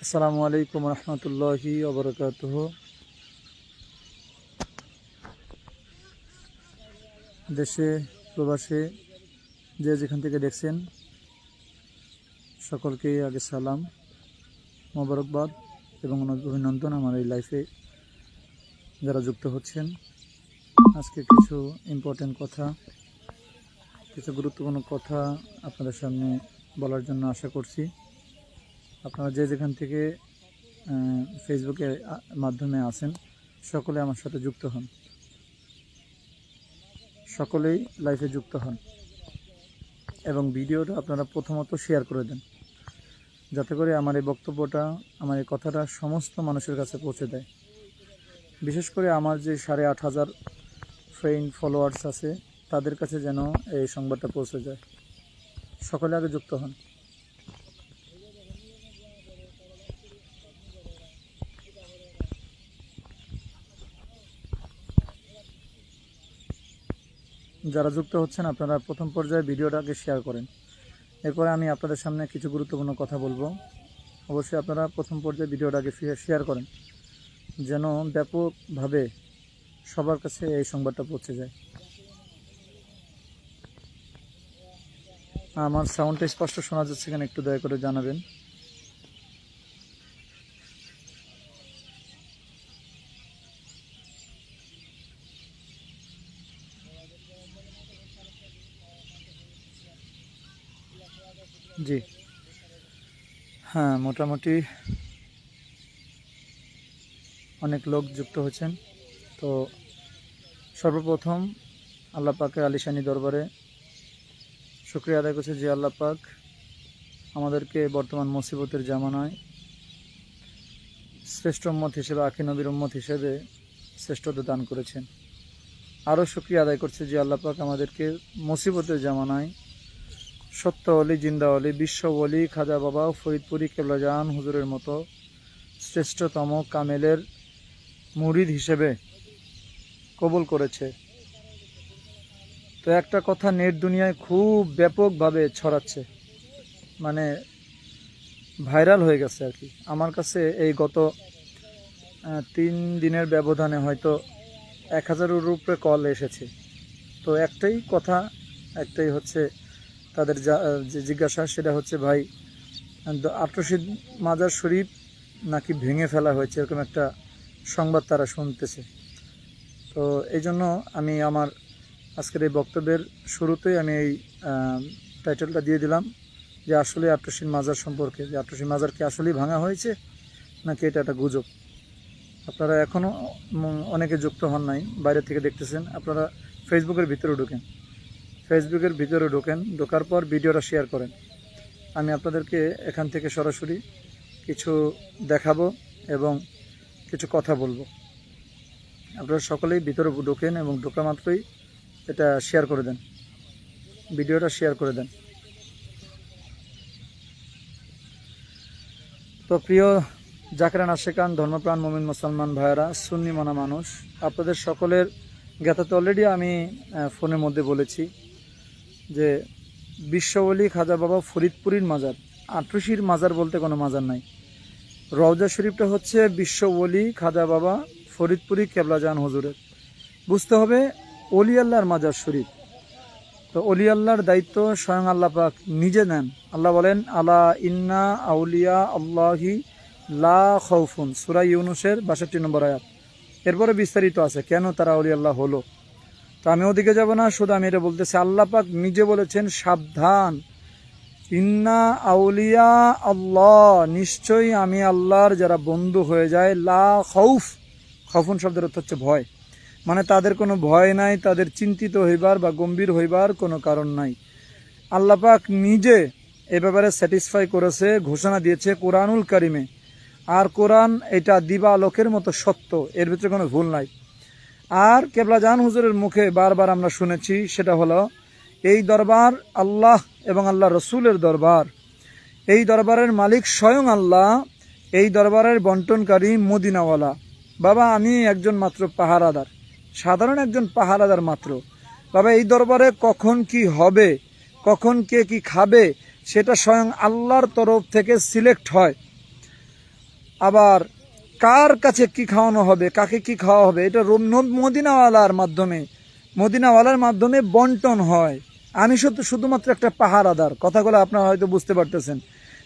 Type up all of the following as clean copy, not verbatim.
আসসালামু আলাইকুম রহমতুল্লাহি ওবরাকাতুহ। দেশে প্রবাসে যে যেখান থেকে দেখছেন সকলকে আগে সালাম, মোবারকবাদ এবং অভিনন্দন আমার এই লাইফে যারা যুক্ত হচ্ছেন। আজকে কিছু ইম্পর্টেন্ট কথা, কিছু গুরুত্বপূর্ণ কথা আপনাদের সামনে বলার জন্য আশা করছি। আপনারা যে যেখান থেকে ফেসবুকের মাধ্যমে আছেন সকলে আমার সাথে যুক্ত হন, সকলেই লাইফে যুক্ত হন এবং ভিডিওটা আপনারা প্রথমত শেয়ার করে দেন, যাতে করে আমার এই বক্তব্যটা, আমার এই কথাটা সমস্ত মানুষের কাছে পৌঁছে দেয়। বিশেষ করে আমার যে 8,500 ফ্রেন্ড ফলোয়ার্স আছে তাদের কাছে যেন এই সংবাদটা পৌঁছে যায়। সকলে আগে যুক্ত হন। যারা যুক্ত হচ্ছেন আপনারা প্রথম পর্যায়ে ভিডিওটাকে শেয়ার করেন। এরপরে আমি আপনাদের সামনে কিছু গুরুত্বপূর্ণ কথা বলবো। অবশ্যই আপনারা প্রথম পর্যায়ে ভিডিওটাকে শেয়ার করেন, যেন ব্যাপকভাবে সবার কাছে এই সংবাদটা পৌঁছে যায়। আমার সাউন্ডটা স্পষ্ট শোনা যাচ্ছে কিনা একটু দয়া করে জানাবেন। জি হ্যাঁ, মোটামুটি অনেক লোক যুক্ত হয়েছেন। তো সর্বপ্রথম আল্লাহ পাকের আলিশানি দরবারে শুকরিয়া আদায় করছে যে আল্লাহ পাক আমাদেরকে বর্তমান মুসিবতের জামানায় শ্রেষ্ঠ উম্মত হিসেবে, আখি নবীর উম্মত হিসেবে শ্রেষ্ঠত্ব দান করেছেন। আরও শুকরিয়া আদায় করছে যে আল্লাহ পাক আমাদেরকে মুসিবতের জামানায় সত্য অলি, জিন্দা অলি, বিশ্ব অলি খাজা বাবা ফরিদপুরি কেবলাজান হুজুরের মতো শ্রেষ্ঠতম কামেলের মুরিদ হিসেবে কবুল করেছে। তো একটা কথা নেট দুনিয়ায় খুব ব্যাপকভাবে ছড়াচ্ছে, মানে ভাইরাল হয়ে গেছে আর কি। আমার কাছে এই গত 3 দিনের ব্যবধানে হয়তো 1000-এর উপরে কল এসেছে। তো একটাই কথা, একটাই হচ্ছে তাদের যে জিজ্ঞাসা, সেটা হচ্ছে ভাই আটরশিদ মাজার শরীফ নাকি ভেঙে ফেলা হয়েছে, এরকম একটা সংবাদ তারা শুনতেছে। তো এই জন্য আমি আমার আজকের এই বক্তব্যের শুরুতেই আমি এই টাইটেলটা দিয়ে দিলাম যে আসলে আটরশিদ মাজার সম্পর্কে, যে আটরশিদ মাজার কি আসলেই ভাঙা হয়েছে নাকি এটা একটা গুজব। আপনারা এখনও অনেকে যুক্ত হন নাই, বাইরে থেকে দেখতেছেন। আপনারা ফেসবুকের ভিতরে ঢোকেন, ঢোকার পর ভিডিওটা শেয়ার করেন। আমি আপনাদেরকে এখান থেকে সরাসরি কিছু দেখাবো এবং কিছু কথা বলবো। আপনারা সকলেই ভিতরে ঢোকেন এবং ঢোকা মাত্রই এটা শেয়ার করে দেন, ভিডিওটা শেয়ার করে দেন। তো প্রিয় জাকরান আশেকান, ধর্মপ্রাণ মুমিন মুসলমান ভাইয়েরা, সুন্নি মানা মানুষ, আপনাদের সকলের জ্ঞাতাতে অলরেডি আমি ফোনের মধ্যে বলেছি যে বিশ্ববলি খাজা বাবা ফরিদপুরীর মাজার, আটরশির মাজার বলতে কোনো মাজার নাই। রওজা শরীফটা হচ্ছে বিশ্ববলি খাজা বাবা ফরিদপুরি কেবলাজান হুজুরের। বুঝতে হবে অলি আল্লাহর মাজার শরীফ। তো অলি আল্লাহর দায়িত্ব স্বয়ং আল্লাহ পাক নিজে নেন। আল্লাহ বলেন, আলা ইন্না আউলিয়া আল্লাহি লা খাউফুন, সূরা ইউনূসের 62 নম্বর আয়াত। এরপরে বিস্তারিত আছে কেন তারা অলি আল্লাহ হলো। তো আমি ওদিকে যাব না, শুধু আমি এটা বলতেছি, আল্লাহ পাক নিজে বলেছেন সাবধান, ইন্না আউলিয়া আল্লাহ, নিশ্চয়ই আমি আল্লাহর যারা বন্ধু হয়ে যায়, লা খাউফ, খাউফুন শব্দের অর্থ হচ্ছে ভয়, মানে তাদের কোনো ভয় নাই, তাদের চিন্তিত হইবার বা গম্ভীর হইবার কোনো কারণ নাই। আল্লাহ পাক নিজে এ ব্যাপারে স্যাটিসফাই করেছে, ঘোষণা দিয়েছে কোরআনুল কারিমে। আর কোরআন এটা দিবা আলোকের মতো সত্য, এর ভিতরে কোনো ভুল নাই। আর কেবলাজান হুজুরের মুখে বারবার আমরা শুনেছি, সেটা হলো এই দরবার আল্লাহ এবং আল্লাহ রসুলের দরবার, এই দরবারের মালিক স্বয়ং আল্লাহ, এই দরবারের বন্টনকারী মদিনাওয়ালা। বাবা আমি একজন মাত্র পাহারাদার, সাধারণ একজন পাহারাদার মাত্র। বাবা এই দরবারে কখন কি হবে, কখন কে কি খাবে, সেটা স্বয়ং আল্লাহর তরফ থেকে সিলেক্ট হয়। আবার কার কাছে কি খাওয়ানো হবে, কাকে কি খাওয়া হবে, এটা মদিনাওয়ালার মাধ্যমে বন্টন হয়। আমি শুধুমাত্র একটা পাহারাদার। কথাগুলো আপনারা হয়তো বুঝতে পারতেছেন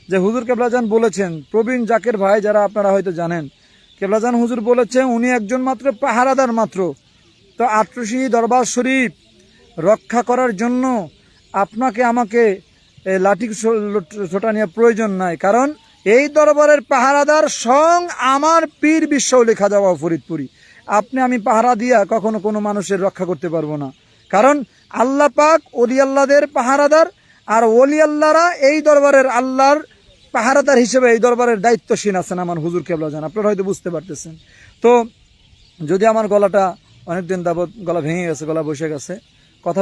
যে হুজুর কেবলাজান বলেছেন, প্রবীণ জাকের ভাই যারা আপনারা হয়তো জানেন, কেবলাজান হুজুর বলেছেন উনি একজন মাত্র পাহারাদার মাত্র। তো আটরশি দরবার শরীফ রক্ষা করার জন্য আপনাকে আমাকে লাঠি ছোটা নিয়ে প্রয়োজন নাই, কারণ এই দরবারের পাহারাদার স্বয়ং আমার পীর বিশ্বলি খাজা বাবা ফরিদপুরি। আপনি আমি পাহারা দিয়া কখনো কোনো মানুষের রক্ষা করতে পারবো না, কারণ আল্লাহ পাক ওলি আল্লাহদের পাহারাদার, আর ওলি আল্লাহরা এই দরবারের আল্লাহর পাহারাদার হিসেবে এই দরবারের দায়িত্বশীল আছেন আমার হুজুর কেবলাজান। আপনারা হয়তো বুঝতে পারতেছেন। তো যদি আমার গলাটা অনেকদিন যাবত গলা ভেঙে গেছে, গলা বসে গেছে, কথা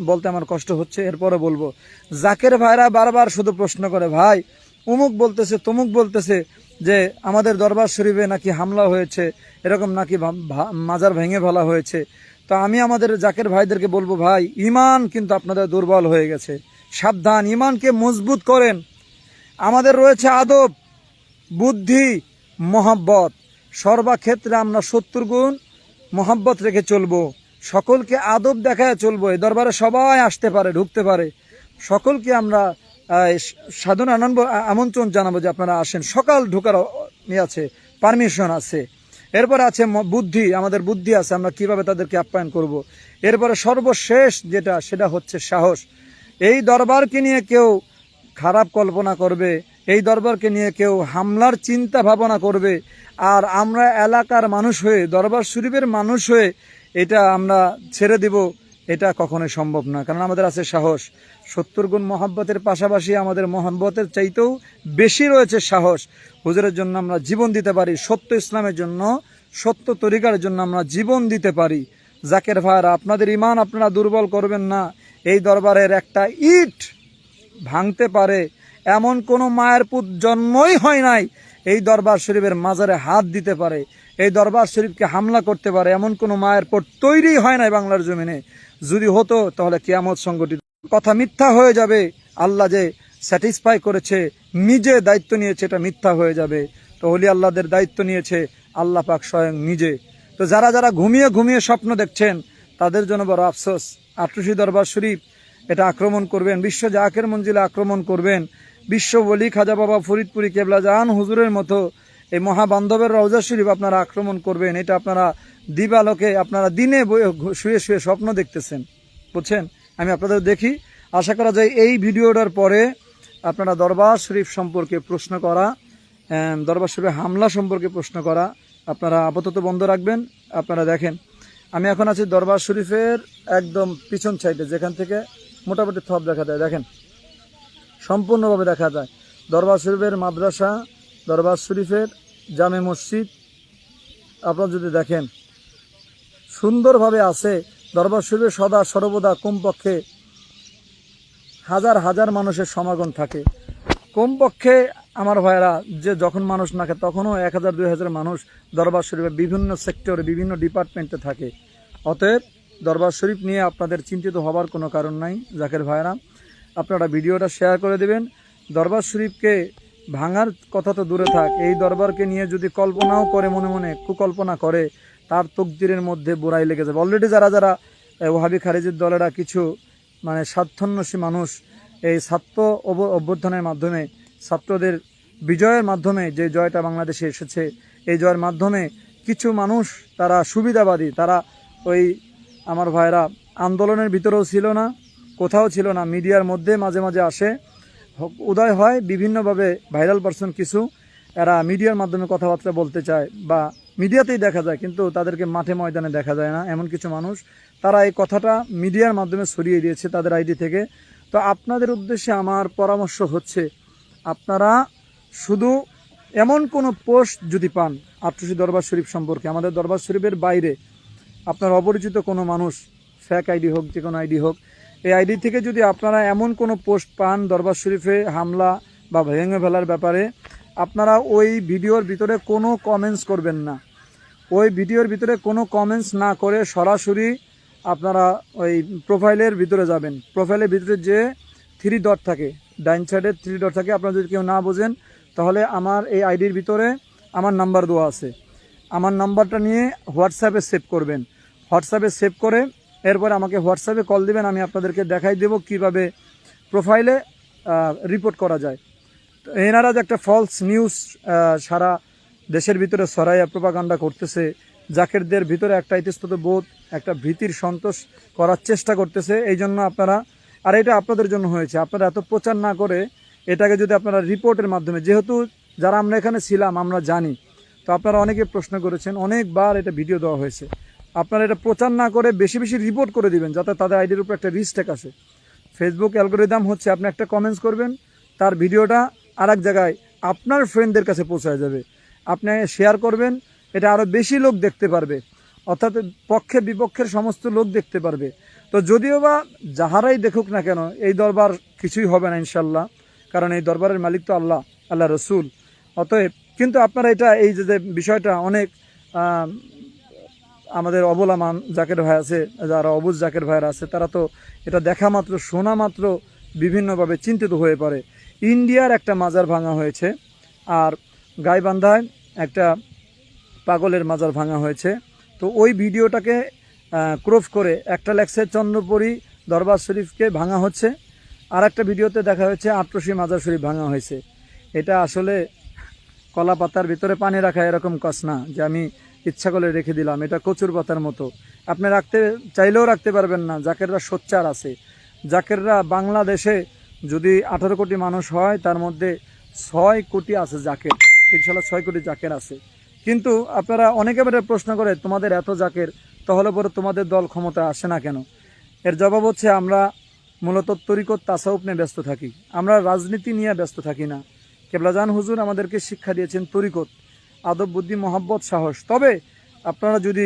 বলতে আমার কষ্ট হচ্ছে, এরপরে বলবো। জাকের ভাইরা বারবার শুধু প্রশ্ন করে, ভাই অমুক বলতেছে তমুক বলতেছে যে আমাদের দরবার শরীফে নাকি হামলা হয়েছে, এরকম নাকি মাজার ভেঙে ফেলা হয়েছে। তো আমি আমাদের জাকের ভাইদেরকে বলবো, ভাই ইমান কিন্তু আপনাদের দুর্বল হয়ে গেছে, সাবধান, ইমানকে মজবুত করেন। আমাদের রয়েছে আদব, বুদ্ধি, মহব্বত। সর্বক্ষেত্রে আমরা 70 গুণ মহব্বত রেখে চলবো, সকলকে আদব দেখায় চলবো। এই দরবারে সবাই আসতে পারে, ঢুকতে পারে, সকলকে আমরা সাধনা আমন্ত্রণ জানাবো যে আপনারা আসেন, সকাল ঢোকার আছে, পারমিশন আছে। এরপরে আছে বুদ্ধি, আমাদের বুদ্ধি আছে, আমরা কিভাবে তাদেরকে আপ্যায়ন করব। এরপরে সর্বশেষ সেটা হচ্ছে সাহস। এই দরবারকে নিয়ে কেউ খারাপ কল্পনা করবে, এই দরবারকে নিয়ে কেউ হামলার চিন্তা ভাবনা করবে, আর আমরা এলাকার মানুষ হয়ে, দরবার শরীফের মানুষ হয়ে এটা আমরা ছেড়ে দিব, এটা কখনোই সম্ভব না। কারণ আমাদের আছে সাহস। 70 গুণ মহব্বতের পাশাপাশি আমাদের মহব্বতের চাইতেও বেশি রয়েছে সাহস। হুজুরের জন্য আমরা জীবন দিতে পারি, সত্য ইসলামের জন্য, সত্য তরিকার জন্য আমরা জীবন দিতে পারি। জাকের ভাইরা, আপনাদের ইমান আপনারা দুর্বল করবেন না। এই দরবারের একটা ইট ভাঙতে পারে এমন কোনো মায়ের পুত জন্মই হয় নাই এই দরবার শরীফের মাজারে হাত দিতে পারে, এই দরবার শরীফকে হামলা করতে পারে এমন কোনো মায়ের পুত তৈরি হয় নাই বাংলার জমিনে। যদি হতো তাহলে কিয়ামত সংগঠিত। কথা মিথ্যা হয়ে যাবে। আল্লাহ যে স্যাটিসফাই করেছে, নিজে দায়িত্ব নিয়েছে, এটা মিথ্যা হয়ে যাবে। তো ওলি আল্লাহদের দায়িত্ব নিয়েছে আল্লাহ পাক স্বয়ং নিজে। তো যারা যারা ঘুমিয়ে ঘুমিয়ে স্বপ্ন দেখছেন তাদের জন্য বড় আফসোস। আটরশি দরবার শরীফ এটা আক্রমণ করবেন, বিশ্ব জাকের মঞ্জিলে আক্রমণ করবেন, বিশ্ব ওলি খাজা বাবা ফরিদপুরি কেবলাজান হুজুরের মতো এই মহাবান্ধবের রওজা শরীফ আপনারা আক্রমণ করবেন, এটা আপনারা দিবালোকে, আপনারা দিনে শুয়ে শুয়ে স্বপ্ন দেখতেছেন, বুঝছেন। আমি আপনাদের দেখি, আশা করা যায় এই ভিডিওটার পরে আপনারা দরবার শরীফ সম্পর্কে প্রশ্ন করা, দরবার শরীফে হামলা সম্পর্কে প্রশ্ন করা আপনারা আপাতত বন্ধ রাখবেন। আপনারা দেখেন, আমি এখন আছি দরবার শরীফের একদম পিছন সাইডে, যেখান থেকে মোটামুটি থপ দেখা যায়। দেখেন, সম্পূর্ণভাবে দেখা যায় দরবার শরীফের মাদ্রাসা, দরবার শরীফের জামে মসজিদ। আপনারা যদি দেখেন সুন্দরভাবে আছে। দরবার শরীফে সদা সর্বদা কমপক্ষে হাজার হাজার মানুষের সমাগম থাকে। কমপক্ষে আমার ভাইরা, যে যখন মানুষ নাকে তখনও 1000-2000 মানুষ দরবার শরীফে বিভিন্ন সেক্টরে, বিভিন্ন ডিপার্টমেন্টে থাকে। অতএব দরবার শরীফ নিয়ে আপনাদের চিন্তিত হবার কোনো কারণ নাই। জাকের ভাইরা, আপনারা ভিডিওটা শেয়ার করে দিবেন। দরবার শরীফকে ভাঙার কথা তো দূরে থাক, এই দরবারকে নিয়ে যদি কল্পনাও করে, মনে মনে কুকল্পনা করে, তার তকদিরের মধ্যে বুড়াই লেগে যাবে। অলরেডি যারা যারা ওয়াহাবি খারিজির দলেরা কিছু স্বার্থন্বেষী মানুষ এই ছাত্র অভ্যুত্থানের মাধ্যমে, ছাত্রদের বিজয়ের মাধ্যমে যে জয়টা বাংলাদেশে এসেছে, এই জয়ের মাধ্যমে কিছু মানুষ তারা সুবিধাবাদী, তারা ওই আমার ভাইরা আন্দোলনের ভিতরেও ছিল না, কোথাও ছিল না, মিডিয়ার মধ্যে মাঝে মাঝে আসে, উদয় হয় বিভিন্নভাবে ভাইরাল পারসন কিছু, এরা মিডিয়ার মাধ্যমে কথাবার্তা বলতে চায় বা মিডিয়াতেই দেখা যায়, কিন্তু তাদেরকে মাঠে ময়দানে দেখা যায় না। এমন কিছু মানুষ তারা এই কথাটা মিডিয়ার মাধ্যমে ছড়িয়ে দিয়েছে তাদের আইডি থেকে। তো আপনাদের উদ্দেশ্যে আমার পরামর্শ হচ্ছে, আপনারা শুধু এমন কোনো পোস্ট যদি পান আটরশি দরবার শরীফ সম্পর্কে, আমাদের দরবার শরীফের বাইরে আপনার অপরিচিত কোনো মানুষ, ফেক আইডি হোক, যে কোনো আইডি হোক, এই আইডি থেকে যদি আপনারা এমন কোনো পোস্ট পান দরবার শরীফে হামলা বা ভেঙে ফেলার ব্যাপারে, আপনারা ওই ভিডিওর ভিতরে কোনো কমেন্টস করবেন না। ওই ভিডিওর ভিতরে কোনো কমেন্টস না করে সরাসরি আপনারা ওই প্রোফাইলের ভিতরে যাবেন। প্রোফাইলের ভিতরে যে 3 ডট থাকে, ডাইন সাইডে 3 ডট থাকে, আপনারা যদি কেউ না বোঝেন তাহলে আমার এই আইডির ভিতরে আমার নাম্বার দেওয়া আছে, আমার নাম্বারটা নিয়ে হোয়াটসঅ্যাপে সেভ করবেন। হোয়াটসঅ্যাপে সেভ করে এরপরে আমাকে হোয়াটসঅ্যাপে কল দিবেন, আমি আপনাদেরকে দেখাই দেব কিভাবে প্রোফাইলে রিপোর্ট করা যায়। তো এনারা যে একটা ফলস নিউজ সারা দেশের ভিতরে ছড়াইয়া প্রোপাগান্ডা করতেছে, জাকেরদের ভিতরে একটা ইতস্তত বোধ, একটা ভীতির সন্তোষ করার চেষ্টা করতেছে। এই জন্য আপনারা, আর এটা আপনাদের জন্য হয়েছে, আপনারা এত প্রচার না করে এটাকে যদি আপনারা রিপোর্টের মাধ্যমে, যেহেতু যারা আমরা এখানে ছিলাম আমরা জানি, তো আপনারা অনেকে প্রশ্ন করেছেন, অনেকবার এটা ভিডিও দেওয়া হয়েছে, আপনারা এটা প্রচার না করে বেশি বেশি রিপোর্ট করে দিবেন, যাতে তাদের আইডির উপর একটা রিস্টেক আসে। ফেসবুক অ্যালগোরিদম হচ্ছে আপনি একটা কমেন্টস করবেন, তার ভিডিওটা আর এক জায়গায় আপনার ফ্রেন্ডদের কাছে পৌঁছায় যাবে, আপনি শেয়ার করবেন, এটা আরও বেশি লোক দেখতে পারবে, অর্থাৎ পক্ষে বিপক্ষের সমস্ত লোক দেখতে পারবে। তো যদিও বা যাহারাই দেখুক না কেন এই দরবার কিছুই হবে না ইনশাল্লাহ, কারণ এই দরবারের মালিক তো আল্লাহ, আল্লাহ রসুল। অতএব কিন্তু আপনারা এটা, এই যে বিষয়টা অনেক আমাদের অবলামান জাকের ভাই আছে, যারা অবুজ জাকের ভাইরা আছে, তারা তো এটা দেখা মাত্র, শোনা মাত্র বিভিন্নভাবে চিন্তিত হয়ে পড়ে। ইন্ডিয়ার একটা মাজার ভাঙা হয়েছে, আর গাইবান্ধায় একটা পাগলের মাজার ভাঙা হয়েছে। তো ওই ভিডিওটাকে ক্রপ করে একটা লেখছে চন্দ্রপুরী দরবার শরীফকে ভাঙা হচ্ছে, আর একটা ভিডিওতে দেখা হয়েছে আটরশি মাজার শরীফ ভাঙা হয়েছে। এটা আসলে কলা পাতার ভিতরে পানি রাখা এরকম কাজ না যে আমি ইচ্ছা করে রেখে দিলাম, এটা কচুর পাতার মতো, আপনি রাখতে চাইলেও রাখতে পারবেন না। জাকেররা সোচ্চার আছে, জাকেররা বাংলাদেশে যদি 18 কোটি মানুষ হয় তার মধ্যে 6 কোটি আছে জাকের, ইনশাল্লাহ 6 কোটি জাকের আছে। কিন্তু আপনারা অনেকে প্রশ্ন করে তোমাদের এত জাকের, তাহলে পরে তোমাদের দল ক্ষমতায় আসে না কেন? এর জবাব হচ্ছে আমরা মূলত তরিকত তাসাউফ নিয়ে ব্যস্ত থাকি, আমরা রাজনীতি নিয়ে ব্যস্ত থাকি না। কেবলাজান হুজুর আমাদেরকে শিক্ষা দিয়েছেন তরিকত, আদব, বুদ্ধি, মহব্বত, সাহস। তবে আপনারা যদি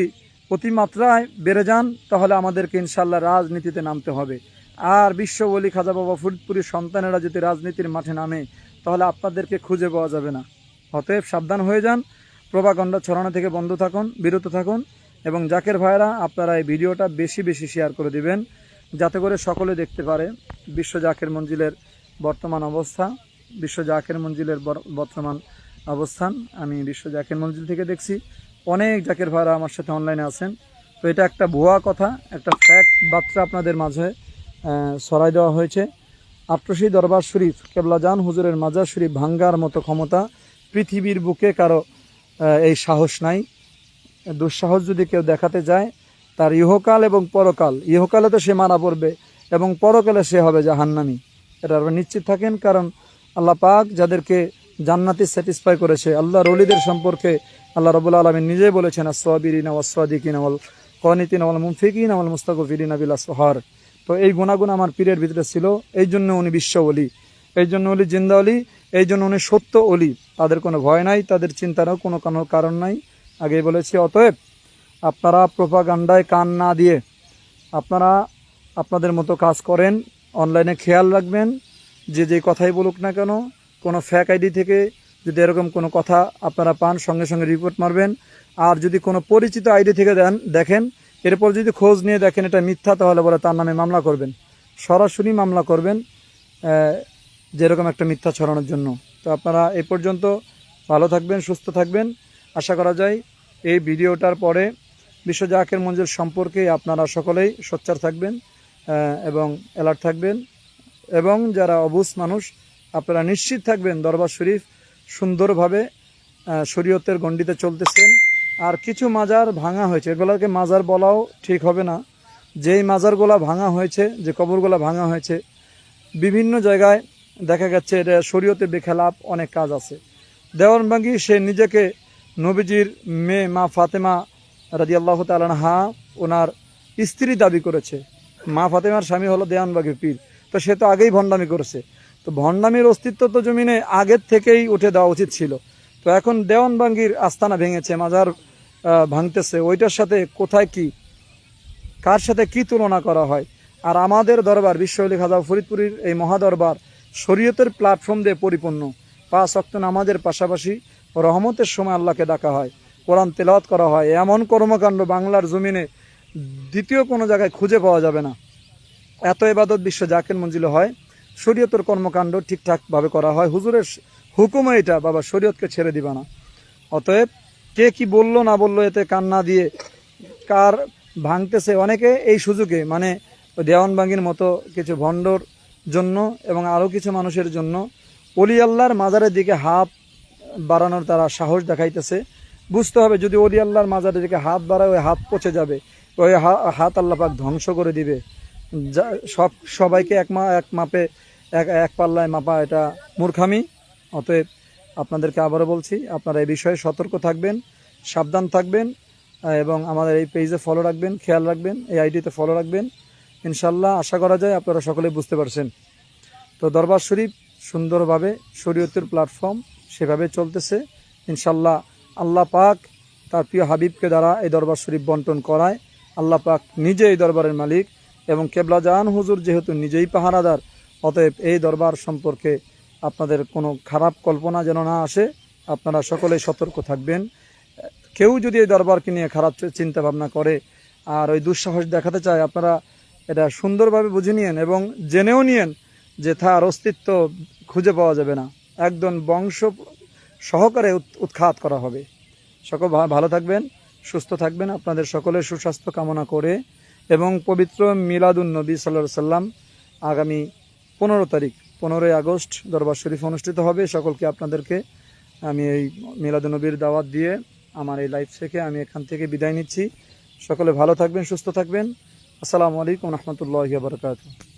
অতিমাত্রায় বেড়ে যান তাহলে আমাদেরকে ইনশাল্লাহ রাজনীতিতে নামতে হবে। আর বিশ্ব ওলি খাজা বাবা ফরিদপুরের সন্তানেরা যদি রাজনীতির মাঠে নামে তাহলে আপনাদেরকে খুঁজে পাওয়া যাবে না। অতএব সাবধান হয়ে যান, প্রোপাগান্ডা ছড়ানো থেকে বিরত থাকুন, এবং জাকের ভাইরা আপনারা এই ভিডিওটা বেশি বেশি শেয়ার করে দিবেন, যাতে করে সকলে দেখতে পারে বিশ্ব জাকের মঞ্জিলের বর্তমান অবস্থা, বিশ্ব জাকের মঞ্জিলের বর্তমান অবস্থান। আমি বিশ্ব জাকের মঞ্জিল থেকে দেখছি, অনেক জাকের ভাইরা আমার সাথে অনলাইনে আছেন। তো এটা একটা ভুয়া কথা, একটা ফ্যাক্ট বার্তা আপনাদের মাঝে ছড়াই দেওয়া হয়েছে। আটরশি দরবার শরীফ কেবলাজান হুজুরের মাজার শরীফ ভাঙ্গার মতো ক্ষমতা পৃথিবীর বুকে কারো এই সাহস নাই। দুঃসাহস যদি কেউ দেখাতে যায় তার ইহকাল এবং পরকাল, ইহকালে তো সে মারা পড়বে এবং পরকালে সে হবে জাহান্নামী, এটা আপনারা নিশ্চিত থাকেন। কারণ আল্লাহ পাক যাদেরকে জান্নাতি স্যাটিসফাই করেছে, আল্লাহর ওলিদের সম্পর্কে আল্লাহ রাব্বুল আলামিন নিজেই বলেছেন আস-সাবিরিনা ওয়াস-সাদিকিনা ওয়াল কানিতিনা ওয়াল মুনফিকিনা ওয়াল মুস্তাগফিরিনা বিল আসহার। তো এই গুণাগুণ আমার পীরের ভিতরে ছিল, এই জন্য উনি বিশ্ব ওলি, এই জন্য উনি জিন্দা ওলি, এই জন্য উনি সত্য ওলি। তাদের কোনো ভয় নাই, তাদের চিন্তারও কোনো কারণ নাই, আগেই বলেছি। অতএব আপনারা প্রোপাগান্ডায় কান না দিয়ে আপনারা আপনাদের মতো কাজ করেন, অনলাইনে খেয়াল রাখবেন, যে কথাই বলুক না কেন, কোনো ফ্যাক আইডি থেকে যদি এরকম কোনো কথা আপনারা পান সঙ্গে সঙ্গে রিপোর্ট মারবেন। আর যদি কোনো পরিচিত আইডি থেকে দেখেন, এরপর যদি খোঁজ নিয়ে দেখেন এটা মিথ্যা, তাহলে বলে তার নামে মামলা করবেন, সরাসরি মামলা করবেন যেরকম একটা মিথ্যা ছড়ানোর জন্য। তো আপনারা এ পর্যন্ত ভালো থাকবেন, সুস্থ থাকবেন। আশা করা যায় এই ভিডিওটার পরে বিশ্ব জাকের মঞ্জিল সম্পর্কে আপনারা সকলেই সোচ্চার থাকবেন এবং অ্যালার্ট থাকবেন, এবং যারা অবুঝ মানুষ আপনারা নিশ্চিত থাকবেন দরবার শরীফ সুন্দরভাবে শরীয়তের গণ্ডিতে চলতেছেন। আর কিছু মাজার ভাঙা হয়েছে, এগুলোকে মাজার বলাও ঠিক হবে না, যেই মাজারগুলা ভাঙা হয়েছে, যে কবরগুলা ভাঙা হয়েছে, বিভিন্ন জায়গায় দেখা যাচ্ছে এটা শরীয়তে বেখেলাপ অনেক কাজ আছে। দেওয়ানবাগী সে নিজেকে নবীজির মেয়ে মা ফাতেমা রাদিয়াল্লাহু তাআলা আনহা ওনার স্ত্রী দাবি করেছে। মা ফাতেমার স্বামী হলো দেওয়ানবাগীর পীর, তো সে তো আগেই ভণ্ডামি করেছে। তো ভণ্ডামির অস্তিত্ব তো জমিনে আগের থেকেই উঠে দেওয়া উচিত ছিল। তো এখন দেওয়ানবাগীর আস্তানা ভেঙেছে, মাজার ভাঙতেছে, ওইটার সাথে কোথায় কি, কার সাথে কি তুলনা করা হয়? আর আমাদের দরবার বিশ্ব ওলি খাজা ফরিদপুরের এই মহাদরবার শরীয়তের প্ল্যাটফর্ম দিয়ে পরিপূর্ণ। 5 ওয়াক্ত নামাজের পাশাপাশি রহমতের সময় আল্লাহকে ডাকা হয়, কোরআন তেলাওয়াত করা হয়, এমন কর্মকাণ্ড বাংলার জমিনে দ্বিতীয় কোনো জায়গায় খুঁজে পাওয়া যাবে না। এত ইবাদত বিশ্ব জাকের মঞ্জিলে হয়, শরীয়তের কর্মকাণ্ড ঠিকঠাকভাবে করা হয়, হুজুরের হুকুমে এটা, বাবা শরীয়তকে ছেড়ে দিবা না। অতএব কে কি বললো না বললো এতে কান্না দিয়ে কার ভাঙতেছে, অনেকে এই সুযোগে মানে দেওয়ানবাগির মতো কিছু ভণ্ডর জন্য এবং আরও কিছু মানুষের জন্য অলি আল্লাহর মাজারের দিকে হাত বাড়ানোর তারা সাহস দেখাইতেছে। বুঝতে হবে যদি অলি আল্লাহর মাজারের দিকে হাত বাড়ায় ওই হাত পচে যাবে, ওই হাত আল্লাহ পাক ধ্বংস করে দিবে। সবাইকে এক মাপে এক পাল্লায় মাপা এটা মূর্খামি। অতএব আপনাদেরকে আবারও বলছি, আপনারা এই বিষয়ে সতর্ক থাকবেন, সাবধান থাকবেন এবং আমাদের এই পেজে ফলো রাখবেন, খেয়াল রাখবেন, এই আইডিতে ফলো রাখবেন। ইনশাল্লাহ আশা করা যায় আপনারা সকলেই বুঝতে পারছেন। তো দরবার শরীফ সুন্দরভাবে শরীয়তের প্ল্যাটফর্ম সেভাবে চলতেছে। ইনশাল্লাহ আল্লাহ পাক তার প্রিয় হাবিবকে দ্বারা এই দরবার শরীফ বন্টন করায়। আল্লাহ পাক নিজে এই দরবারের মালিক এবং কেবলা জাহান হুজুর যেহেতু নিজেই পাহারাদার, অতএব এই দরবার সম্পর্কে আপনাদের কোনো খারাপ কল্পনা যেন না আসে। আপনারা সকলেই সতর্ক থাকবেন। কেউ যদি এই দরবারকে নিয়ে খারাপ চিন্তা ভাবনা করে আর ওই দুঃসাহস দেখাতে চায়, আপনারা এটা সুন্দরভাবে বুঝে নিয়েন এবং জেনেও নিয়েন যে তার অস্তিত্ব খুঁজে পাওয়া যাবে না, একদম বংশ সহকারে উৎখাত করা হবে। সকল ভালো থাকবেন, সুস্থ থাকবেন, আপনাদের সকলের সুস্বাস্থ্য কামনা করে এবং পবিত্র মিলাদুন নবী সাল্লাল্লাহু আলাইহি সাল্লাম আগামী 15 আগস্ট দরবার শরীফ অনুষ্ঠিত হবে। সকলকে আপনাদেরকে আমি এই মিলাদুন নবীর দাওয়াত দিয়ে আমার এই লাইফ থেকে আমি এখান থেকে বিদায় নিচ্ছি। সকলে ভালো থাকবেন, সুস্থ থাকবেন। আসসালামু আলাইকুম রহমতুল্লাহি ওয়া বারাকাতুহু।